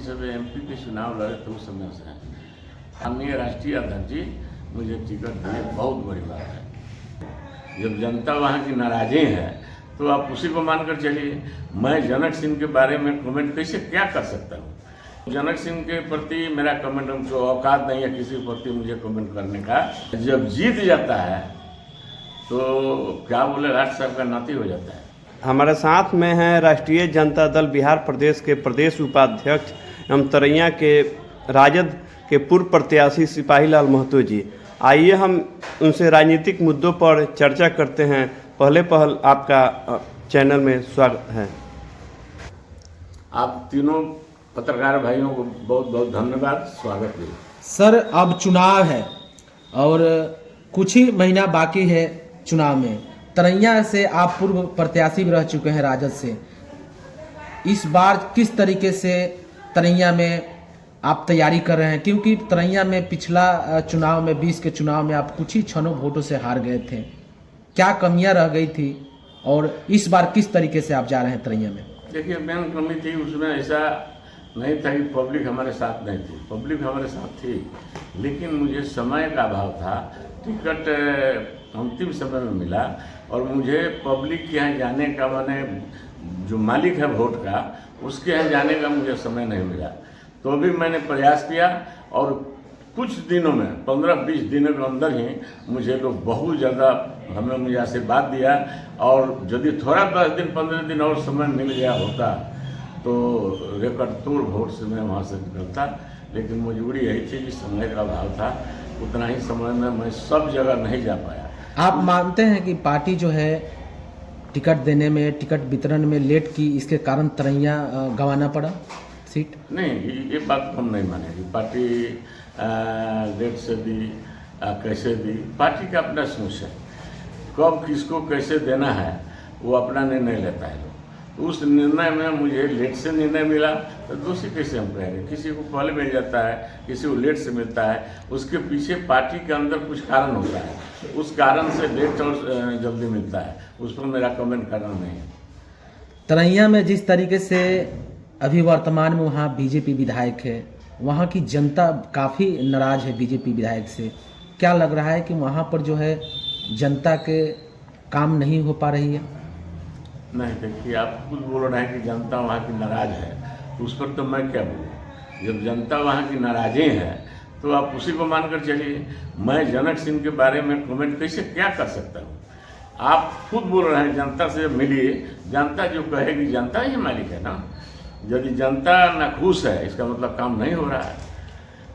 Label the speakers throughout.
Speaker 1: से एमपी के चुनाव लड़े तो उस समय से हैं। माननीय राष्ट्रीय अध्यक्ष जी मुझे टिकट दिए, बहुत बड़ी बात है। जब जनता वहाँ की नाराज़ी है तो आप उसी को मानकर चलिए। मैं जनक सिंह के बारे में कमेंट कैसे क्या कर सकता हूँ? जनक सिंह के प्रति मेरा कमेंट, जो औकात नहीं है किसी के प्रति मुझे कमेंट करने का। जब जीत जाता है तो क्या बोले, राष्ट्र साहब का नाती हो जाता है।
Speaker 2: हमारे साथ में हैं राष्ट्रीय जनता दल बिहार प्रदेश के प्रदेश उपाध्यक्ष एवं तरैया के राजद के पूर्व प्रत्याशी सिपाही लाल महतो जी। आइए हम उनसे राजनीतिक मुद्दों पर चर्चा करते हैं। पहले आपका चैनल में स्वागत है।
Speaker 1: आप तीनों पत्रकार भाइयों को बहुत बहुत धन्यवाद, स्वागत है।
Speaker 3: सर, अब चुनाव है और कुछ ही महीना बाकी है चुनाव में। तरैया से आप पूर्व प्रत्याशी भी रह चुके हैं राजद से। इस बार किस तरीके से तरैया में आप तैयारी कर रहे हैं? क्योंकि तरैया में पिछला चुनाव में 20 के चुनाव में आप कुछ ही क्षणों वोटों से हार गए थे। क्या कमियां रह गई थी और इस बार किस तरीके से आप जा रहे हैं तरैया में?
Speaker 1: देखिए, मेन कमी थी उसमें ऐसा नहीं था कि पब्लिक हमारे साथ नहीं थी। पब्लिक हमारे साथ थी, लेकिन मुझे समय का अभाव था। टिकट अंतिम समय में मिला और मुझे पब्लिक के यहाँ जाने का, माने जो मालिक है वोट का, उसके यहाँ जाने का मुझे समय नहीं मिला। तो भी मैंने प्रयास किया और कुछ दिनों में 15-20 दिनों के अंदर ही मुझे लोग बहुत ज़्यादा मुझे आशीर्वाद दिया। और यदि थोड़ा 10 दिन 15 दिन और समय मिल गया होता तो रिकॉर्ड तोड़ वोट से मैं वहाँ से निकलता। लेकिन मजबूरी यही थी कि समय का अभाव था। उतना ही समय में मैं सब जगह नहीं जा पाया।
Speaker 3: आप मानते हैं कि पार्टी जो है टिकट देने में, टिकट वितरण में लेट की, इसके कारण तरैया गंवाना पड़ा सीट?
Speaker 1: नहीं, ये बात हम नहीं मानेंगे। पार्टी लेट से दी, कैसे दी, पार्टी का अपना सोच है। कब किसको कैसे देना है वो अपना निर्णय लेता है। उस निर्णय में मुझे लेट से निर्णय मिला तो दूसरी कैसे हम कहेंगे? किसी को पहले मिल जाता है, किसी को लेट से मिलता है। उसके पीछे पार्टी के अंदर कुछ कारण होता है, उस कारण से लेट और जल्दी मिलता है। उस पर मेरा कमेंट करना नहीं है।
Speaker 3: तरैया में जिस तरीके से अभी वर्तमान में वहाँ बीजेपी विधायक है, वहाँ की जनता काफ़ी नाराज है बीजेपी विधायक से। क्या लग रहा है कि वहाँ पर जो है जनता के काम नहीं हो पा रही है?
Speaker 1: नहीं, देखिए, आप खुद बोल रहे हैं कि जनता वहाँ की नाराज है, तो उस पर तो मैं क्या बोलूँ। जब जनता वहाँ की नाराज़ी है तो आप उसी को मानकर चलिए। मैं जनक सिंह के बारे में कमेंट कैसे क्या कर सकता हूँ? आप खुद बोल रहे हैं जनता से मिलिए, जनता जो कहेगी, जनता ही मालिक है ना। यदि जनता ना खुश है इसका मतलब काम नहीं हो रहा है,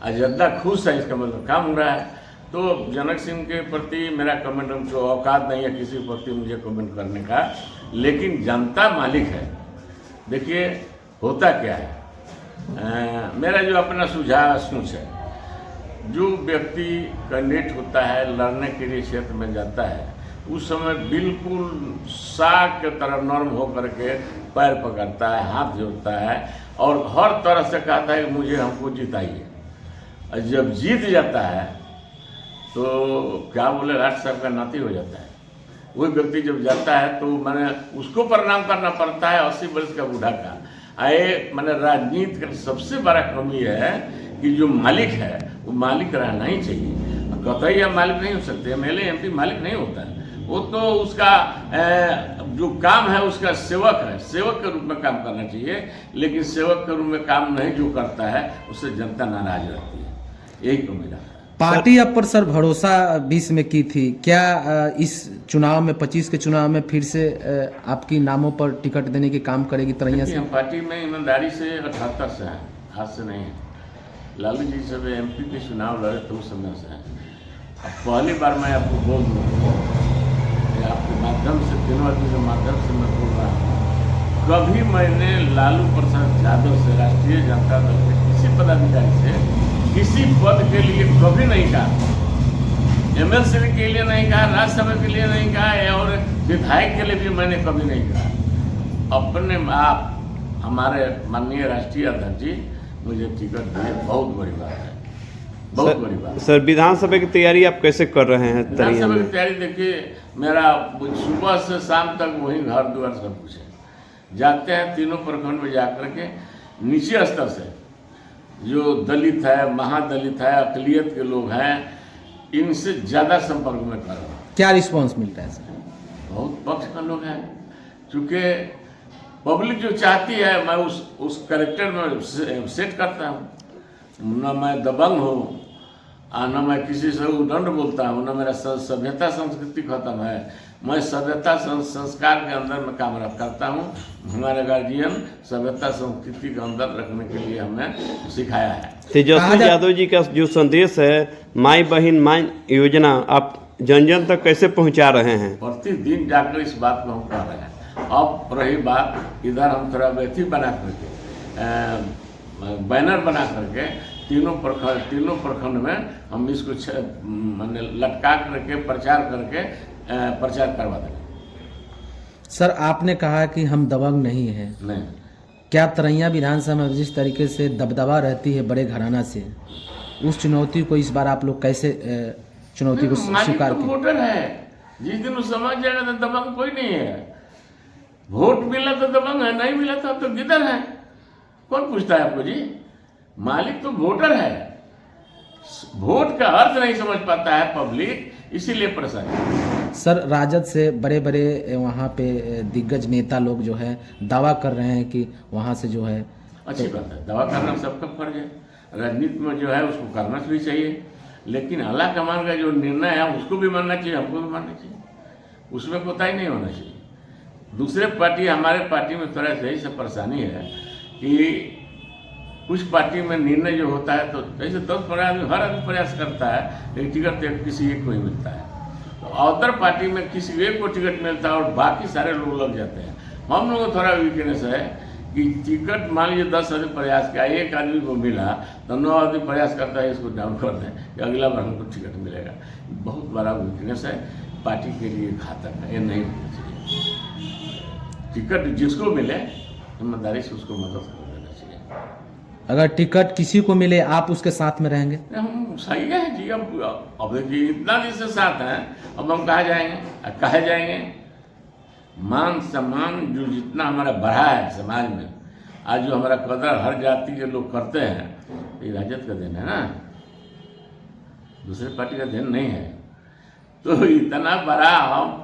Speaker 1: और जनता खुश है इसका मतलब काम हो रहा है। तो जनक सिंह के प्रति मेरा कमेंट, जो औकात नहीं है किसी के प्रति मुझे कमेंट करने का, लेकिन जनता मालिक है। देखिए, होता क्या है, मेरा जो अपना सुझाव सोच है, जो व्यक्ति कैंडिडेट होता है, लड़ने के लिए क्षेत्र में जाता है, उस समय बिल्कुल साग के तरह नर्म होकर के पैर पकड़ता है, हाथ जोड़ता है और हर तरह से कहता है कि मुझे हमको जिताइए। और जब जीत जाता है तो क्या बोले, राष्ट्र साहब का नाती हो जाता है। वही व्यक्ति जब जाता है तो मैंने उसको प्रणाम करना पड़ता है 80 वर्ष का बूढ़ा का। आए मैंने राजनीति का सबसे बड़ा कमी है कि जो मालिक है वो मालिक रहना ही चाहिए। कतई हम मालिक नहीं हो सकते, MLA MP मालिक नहीं होता है। वो तो उसका जो काम है उसका सेवक है, सेवक के रूप में काम करना चाहिए। लेकिन सेवक के रूप में काम नहीं जो करता है उससे जनता नाराज रहती है। यही तो मेरा
Speaker 3: पार्टी आप पर सर भरोसा 20 में की थी। क्या इस चुनाव में 25 के चुनाव में फिर से आपकी नामों पर टिकट देने के काम करेगी तरैया से?
Speaker 1: हम पार्टी में ईमानदारी से 78 से हैं, आज से नहीं है। लालू जी से MP के चुनाव लड़े तो उस समय से हैं। अब पहली बार मैं आपको बोल दूँ, आपके माध्यम से, तीनों आदमी के माध्यम से मैं बोल रहा हूँ, कभी मैंने लालू प्रसाद यादव से, राष्ट्रीय जनता दल के किसी पदाधिकारी से किसी पद के लिए कभी नहीं कहा। MLC के लिए नहीं कहा, राज्यसभा के लिए नहीं कहा और विधायक के लिए भी मैंने कभी नहीं कहा। अपने आप हमारे माननीय राष्ट्रीय अध्यक्ष जी मुझे टिकट दिए, बहुत बड़ी बात है, बहुत बड़ी बात।
Speaker 2: सर, विधानसभा की तैयारी आप कैसे कर रहे हैं?
Speaker 1: विधानसभा की तैयारी देखिए, मेरा सुबह से शाम तक वही घर द्वार सब कुछ है। जाते हैं तीनों प्रखंड में जाकर के नीचे स्तर से जो दलित है, महादलित है, अकलियत के लोग हैं, इनसे ज़्यादा संपर्क में कर रहा हूँ।
Speaker 3: क्या रिस्पांस मिलता है सर?
Speaker 1: बहुत पक्ष का लोग हैं, चूँकि पब्लिक जो चाहती है मैं उस कैरेक्टर में सेट करता हूँ। न मैं दबंग हूँ, न मैं किसी से उदंड बोलता हूँ, न मेरा सभ्यता संस्कृति खत्म है। मैं सभ्यता संस्कार के अंदर में काम करता हूँ। हमारे गार्जियन सभ्यता संस्कृति के अंदर रखने के लिए हमें सिखाया है।
Speaker 2: तेजस्वी यादव जी का जो संदेश है माई बहन माई योजना, आप जन जन तक कैसे पहुंचा रहे हैं?
Speaker 1: प्रतिदिन जाकर इस बात को हम कह रहे हैं। अब रही बात, इधर हम थोड़ा व्यथी बना करके बैनर बना करके तीनों प्रखंड में हम इसको मैंने लटका करके प्रचार करवा देंगे।
Speaker 3: सर आपने कहा कि हम दबंग नहीं हैं,
Speaker 1: नहीं,
Speaker 3: क्या तरैया विधानसभा में जिस तरीके से दबदबा रहती है बड़े घराना से, उस चुनौती को इस बार आप लोग कैसे चुनौती को स्वीकार किए?
Speaker 1: वोटर है, जिस दिन वो समझ जाएगा तो दबंग कोई नहीं है। वोट मिला तो दबंग है, नहीं मिला तो अब तो गिदर है। कौन पूछता है आपको जी? मालिक तो वोटर है। वोट का अर्थ नहीं समझ पाता है पब्लिक, इसीलिए परेशान है।
Speaker 3: सर राजद से बड़े बड़े वहाँ पे दिग्गज नेता लोग जो है दावा कर रहे हैं कि वहाँ से जो है,
Speaker 1: अच्छी बात है, दावा करना सबका फर्ज है। राजनीति में जो है उसको करना भी चाहिए, लेकिन आला कमान का जो निर्णय है उसको भी मानना चाहिए, हमको भी मानना चाहिए, उसमें कोताही नहीं होना चाहिए। दूसरे पार्टी, हमारे पार्टी में थोड़ा सही से परेशानी है कि कुछ पार्टी में निर्णय जो होता है तो जैसे 10 आदमी हर आदमी प्रयास करता है, लेकिन टिकट तो किसी एक को ही मिलता है। तो अदर पार्टी में किसी एक को टिकट मिलता है और बाकी सारे लोग लग जाते हैं। हम लोगों को थोड़ा वीकनेस है कि टिकट मान लीजिए 10 आदमी प्रयास किया, एक आदमी को मिला तो 9 आदमी प्रयास करता है इसको डाउन कर दें कि अगला बार हमको टिकट मिलेगा। बहुत बड़ा वीकनेस है, पार्टी के लिए घातक है, ये नहीं होना चाहिए। टिकट जिसको मिले ईमानदारी से उसको मदद कर देना चाहिए।
Speaker 3: अगर टिकट किसी को मिले आप उसके साथ में रहेंगे?
Speaker 1: हम सही है जी। अब देखिए इतना दिन से साथ हैं, अब हम कहाँ जाएंगे? कहे जाएंगे? मान सम्मान जो जितना हमारा बढ़ा है समाज में, आज जो हमारा कदर हर जाति के लोग करते हैं, ये राजद का देन है ना, दूसरे पार्टी का देन नहीं है। तो इतना बड़ा हम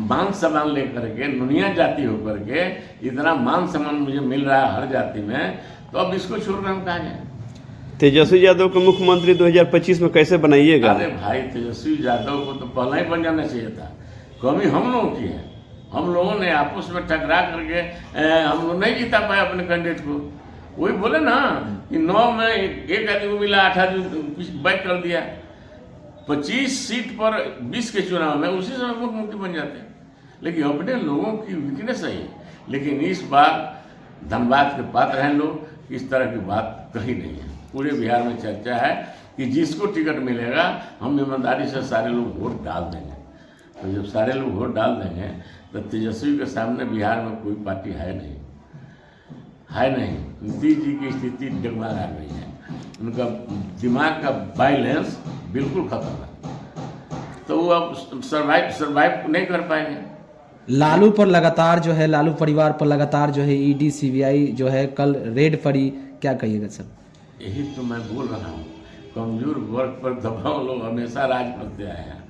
Speaker 1: मान सम्मान लेकर के, नुनिया जाति होकर के इतना मान सम्मान मुझे मिल रहा है हर जाति में, तो अब इसको छोड़कर हम कहाँ जाएं?
Speaker 2: तेजस्वी यादव को मुख्यमंत्री 2025 में कैसे बनाइएगा?
Speaker 1: अरे भाई, तेजस्वी यादव को तो पहले ही बन जाना चाहिए था। कमी हम लोगों की है। हम लोगों ने आपस में टकरा करके हम लोग नहीं जीता पाए अपने कैंडिडेट को। वही बोले ना कि 9 में एक आदमी को मिला, 8 आदमी बैक कर दिया। 25 सीट पर 20 के चुनाव में उसी समय मुख्यमंत्री बन जाते हैं। लेकिन अपने लोगों की वीकनेस है ये। लेकिन इस बार धनबाद के पात्र हैं लोग, इस तरह की बात कहीं नहीं है। पूरे बिहार में चर्चा है कि जिसको टिकट मिलेगा हम ईमानदारी से सारे लोग वोट डाल देंगे। तो जब सारे लोग वोट डाल देंगे तो तेजस्वी के सामने बिहार में कोई पार्टी है नहीं। नीतीश जी की स्थिति डगमगा रही है, उनका दिमाग का बैलेंस बिल्कुल खत्म है, तो वो अब सर्वाइव नहीं कर पाएंगे।
Speaker 3: लालू पर लगातार जो है, लालू परिवार पर लगातार जो है ईडी सीबीआई जो है कल रेड पड़ी, क्या कहिएगा सर?
Speaker 1: यही तो मैं बोल रहा हूँ, कमजोर वर्ग पर दबाव लोग हमेशा राज करते आए हैं।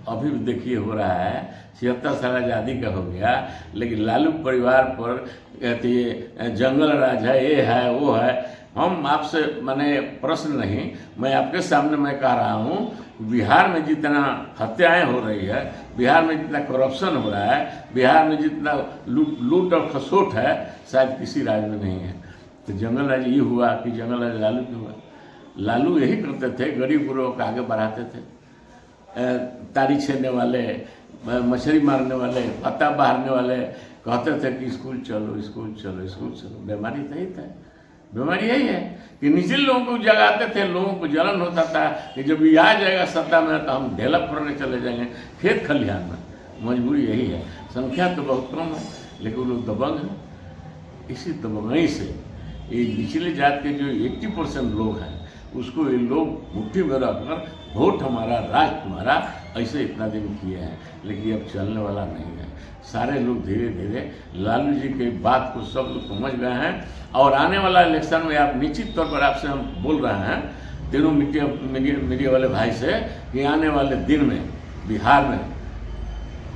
Speaker 1: अभी भी देखिए हो रहा है, 76 साल आज़ादी का हो गया, लेकिन लालू परिवार पर कहते ये जंगल राज है, ये है वो है। हम आपसे मैंने प्रश्न नहीं, मैं आपके सामने मैं कह रहा हूँ, बिहार में जितना हत्याएं हो रही है, बिहार में जितना करप्शन हो रहा है, बिहार में जितना लूट और खसोट है, शायद किसी राज्य में नहीं है। तो जंगल राज ये हुआ कि जंगल राज लालू क्यों हुआ? लालू यही करते थे, गरीब गुरुओं को आगे बढ़ाते थे। तारी छेड़ने वाले, मछली मारने वाले, पत्ता बहारने वाले कहते थे कि स्कूल चलो, स्कूल चलो, स्कूल चलो। बीमारी तो यही था, बीमारी यही है कि निचले लोगों को जगाते थे, लोगों को जलन होता था कि जब ये आ जाएगा सत्ता में तो हम ढेला फोड़ने चले जाएंगे खेत खलिहान में। मजबूरी यही है, संख्या तो बहुत कम है लेकिन वो लोग दबंग हैं। इसी दबंगई से ये निचले जात के जो 80% लोग हैं उसको ये लोग मुट्ठी में रखकर वोट हमारा, राज तुम्हारा, ऐसे इतना दिन किए हैं, लेकिन अब चलने वाला नहीं है। सारे लोग धीरे धीरे लालू जी के बात को सब लोग समझ गए हैं और आने वाला इलेक्शन में आप निश्चित तौर पर आपसे हम बोल रहे हैं तीनों मीडिया वाले भाई से कि आने वाले दिन में बिहार में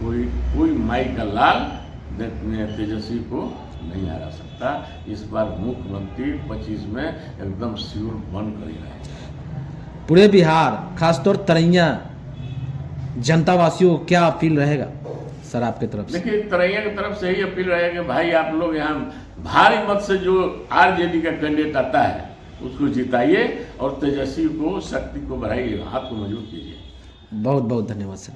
Speaker 1: कोई माई का लाल तेजस्वी को नहीं हरा सकता। इस बार मुख्यमंत्री 25 में एकदम श्योर बन कर ही रहे।
Speaker 3: पूरे बिहार खासतौर तरैया जनतावासियों को क्या अपील रहेगा सर आपके तरफ से?
Speaker 1: देखिए, तरैया की तरफ से ही अपील रहेगा कि भाई आप लोग यहाँ भारी मत से जो आरजेडी का कैंडिडेट आता है उसको जिताइए और तेजस्वी को, शक्ति को बढ़ाइए, हाथ को मजबूत कीजिए।
Speaker 3: बहुत बहुत धन्यवाद सर।